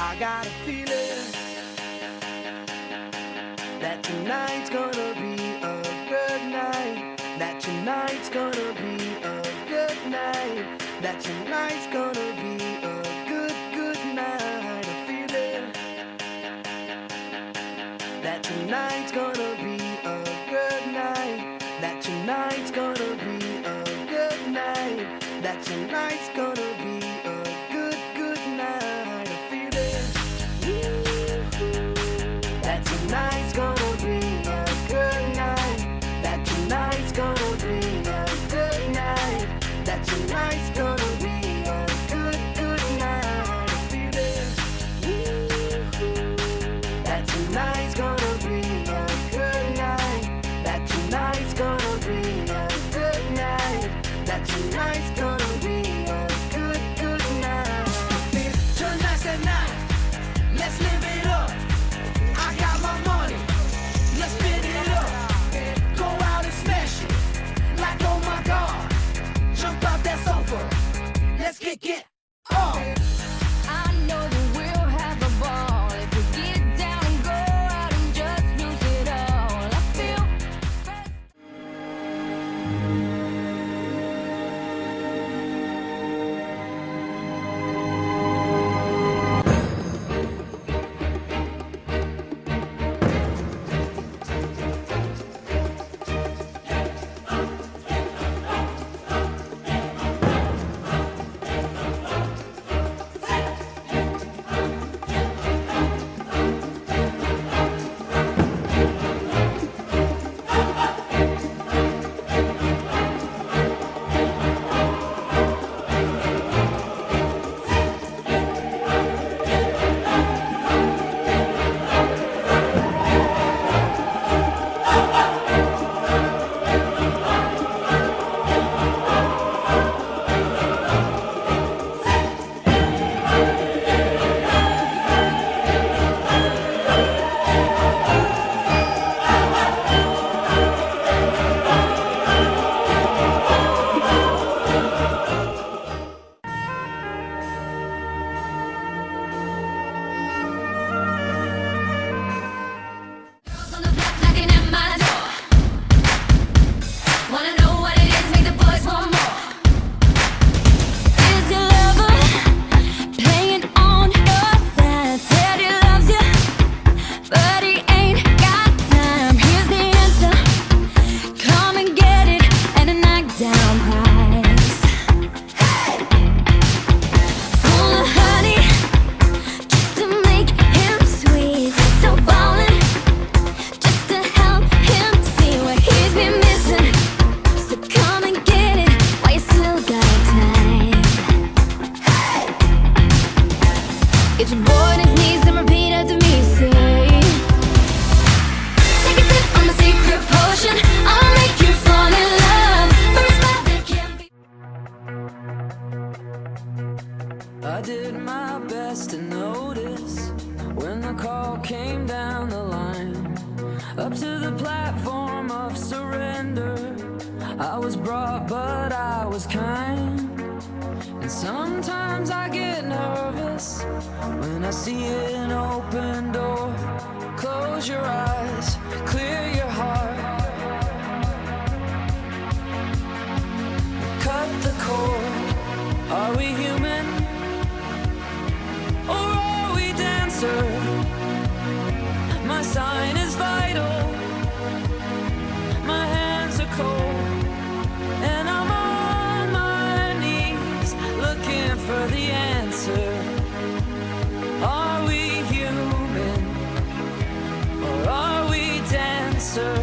I got a feeling that tonight's gonna be a good night. That tonight's gonna be a good night. That tonight's gonna be a good night. A feeling that tonight's gonna be a good night. That tonight's gonna be a good night. That tonight's gonna be a good night. A feeling that tonight's gonna be a good night. That tonight's gonna be a good night. That tonight's gonna be a good night. A feeling that tonight's gonna be a good night. That tonight's gonna be a good night. That tonight's gonna be a good night. Tonight's the night. Let's live it up. I got my money. Let's spin it up. Go out and smash it. Like oh my God. Jump out that sofa. Let's get on. I know that we'll have a ball if we get down and go out and just lose it all. I feel on the block knocking at my door. Wanna know what it is, make the boys want more. Is your lover playing on your side? Said he loves you, but he ain't got time. Here's the answer. Come and get it at a knockdown price. Full of honey, just to make him sweet. So ballin', just to help him see what he's been missing. So come and get it while you still got time. Get your boy on his knees and repeat after me, say. Take a sip from the secret potion. I'll make you fall in love. First love that can't be. I did my best to notice when the call came down the line. Up to the platform of surrender, I was brought, but I was kind. And sometimes I get nervous when I see an open door. Close your eyes, clear your heart. Cut the cord. Are we human? Or are we dancer? My sign is vital. My hands are cold. And I'm on my knees looking for the answer. Are we human? Or are we dancer?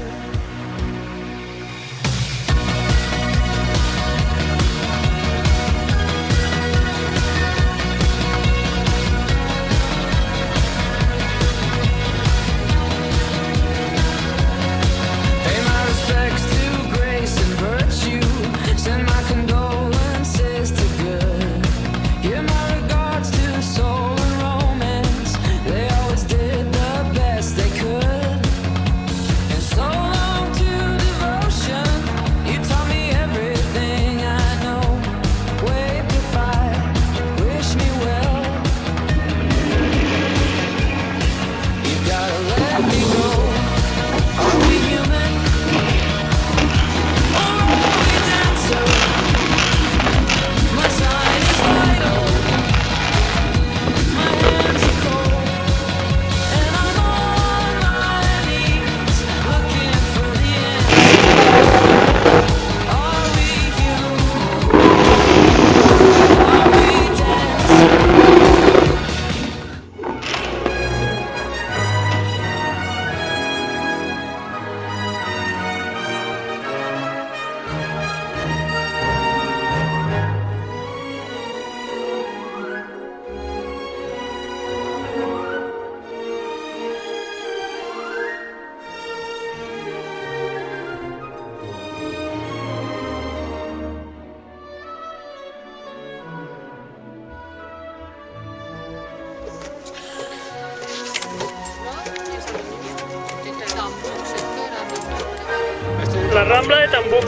La Rambla de Tambuc.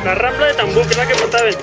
La Rambla de Tambuc es la que portaven.